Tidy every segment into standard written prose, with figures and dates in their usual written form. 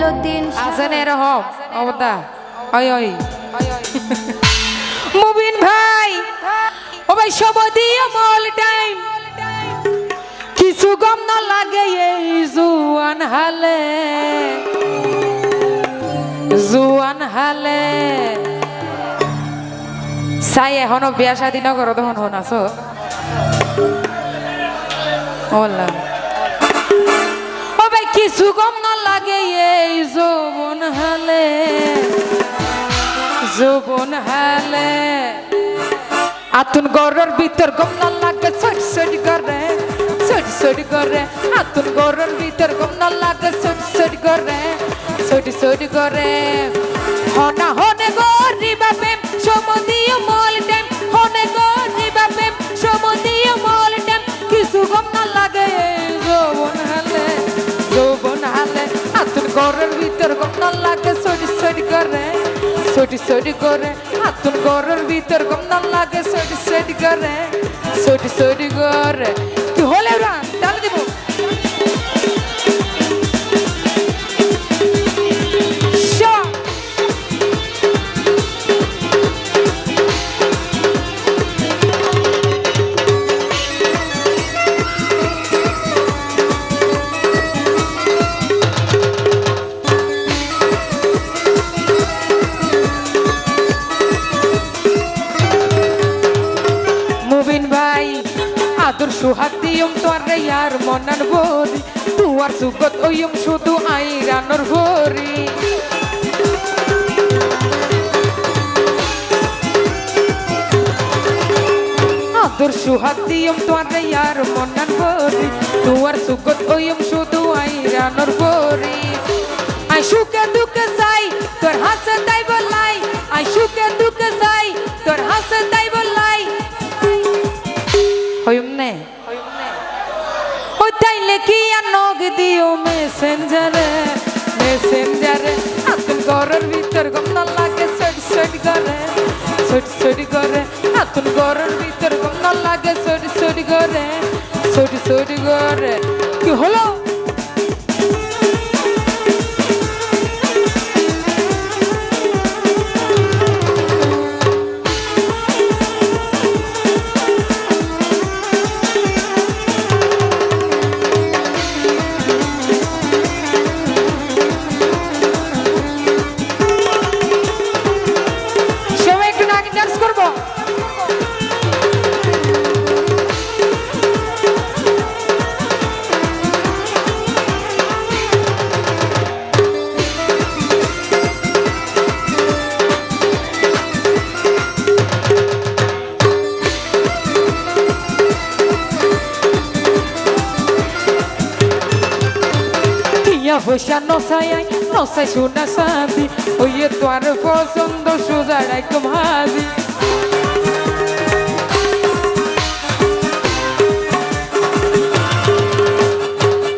মঈনুদ্দিন আছেন এরকম অবদা ওই ওই মুবিন ভাই ও ভাই সবদি অল টাইম কিছু গম না লাগে এই জুয়ান হালে চাই এখনো বিয়া শাদী নগর তখন হন আছো ওলা ও ভাই কিছু গম না লাগে এই যৌবন হালে আতুন গরর ভিতর গম না লাগে ছট ছট করে আতুন গরর ভিতর গম না লাগে ছট করে হনা হনে গরিবা প্রেম সমদিও মল টাইম হনে গরিবা প্রেম সমদিও মল টাইম কিছু গম না লাগে যৌবন হালে আতুন গরর ভিতর গম না লাগে ছট করে আতুন গরর ভিতর গম না লাগে ছট করে তুই হলে রান ডাল দিব আদর সুহাগ দিয়ম তোরে ইয়ার মনার বরি তুয়ার সুগত ওয়ম শুধু আইরানোর ভরি আদর সুহাগ দিয়ম তোরে ইয়ার মনার বরি তুয়ার সুগত ওয়ম শুধু আইরানোর ভরি আই সুখে দুঃখে যাই তোর হাসে তাই বলাই আই সুখে দুঃখে যাই তোর হাসে তাই বলাই হইমনে ও তাইলে কি আর নগ দিও মেসেঞ্জারে আতুন গরর ভিতর গম না লাগে ছট করে আতুন গরর ভিতর গম না লাগে ছট করে কি হলো পয়সা নসাই সোনা সাদি ওই তোর পছন্দ সোজা রাইকম হাজি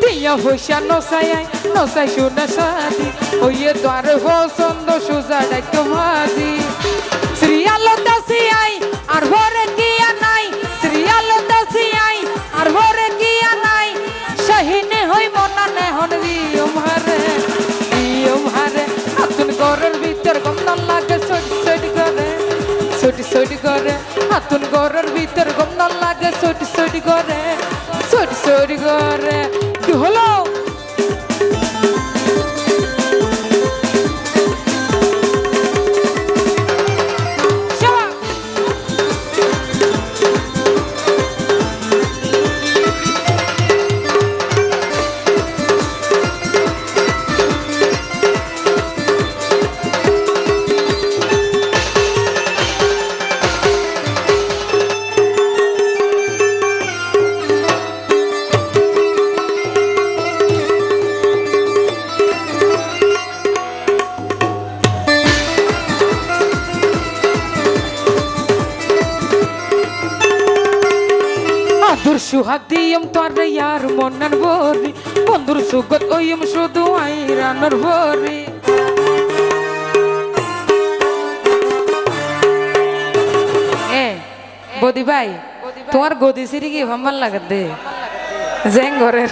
তিয়া পয়সা নসাই সোনা সাদি ওই তোর পছন্দ সোজা রাইকম হাজি শ্রীয়ালো দাসি আই আর ভরে কিয়া নাই শ্রীয়ালো দাসি আই আর ভরে কিয়া নাই শাহিনে হই মনা নেহন দিয়ম হারে আতুন গরর ভিতর গম না লাগে ছট করে আতুন গরর ভিতর গম না লাগে ছট করে কি হলো সুহাগ দিয়ম তোরে ইয়ার মনার ভরি বন্ধুর সুগত ওয়ম শুধু আইরানোর ভরি বদি ভাই তোমার গদি সিরি কি ভাল লাগে দে জেং ঘরের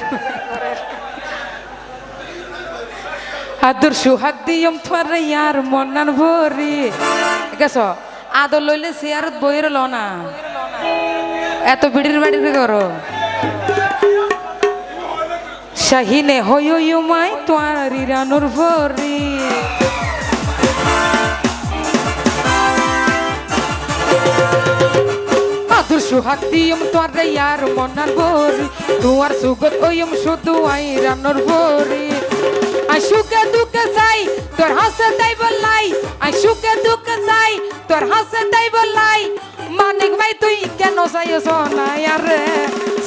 আদর সুহাগ দিয়ম থারে ইয়ার মনান ভরি গেছ আদর লইলে চেয়ারত বইরে ল না এত বিড়ির বাড়িতে করো শাহিনে হইমাই তোয়ার রিরানুর ভরি আদর সুহাগ দিয়ম থারে ইয়ার মনান ভরি তোয়ার সুগত ওয়ম শুধু আই রানুর ভরি আই সুখে দুঃখে যাই তোর হাসে তাই বললাই আই সুখে দুঃখে যাই তোর হাসে তাই বললাই মানিক ভাই তুই কেন যাই সোনায়ারে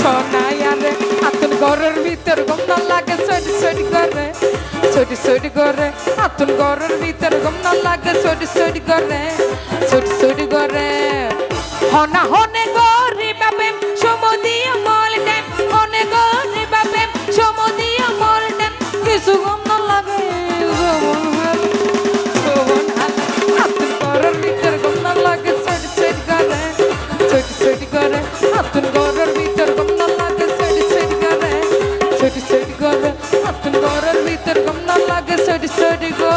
সোনায়ারে আতুন ঘরের ভিতর গম না লাগে সরি সরি করে সরি সরি করে আতুন ঘরের ভিতর গম না লাগে সরি সরি করে সরি সরি করে হনা হনে গরি বাপেম সমদিয়া মল টাইম হনে গরি বাপেম সমদিয়া মল টাইম কিছু গম না লাগে আতুন ঘরের ভিতর গম না লাগে সরি সরি করে সরি সরি করে আতুন ঘরের ভিতর গম না লাগে সরি সরি করে সরি সরি করে আতুন ঘরের ভিতর গম না লাগে সরি সরি করে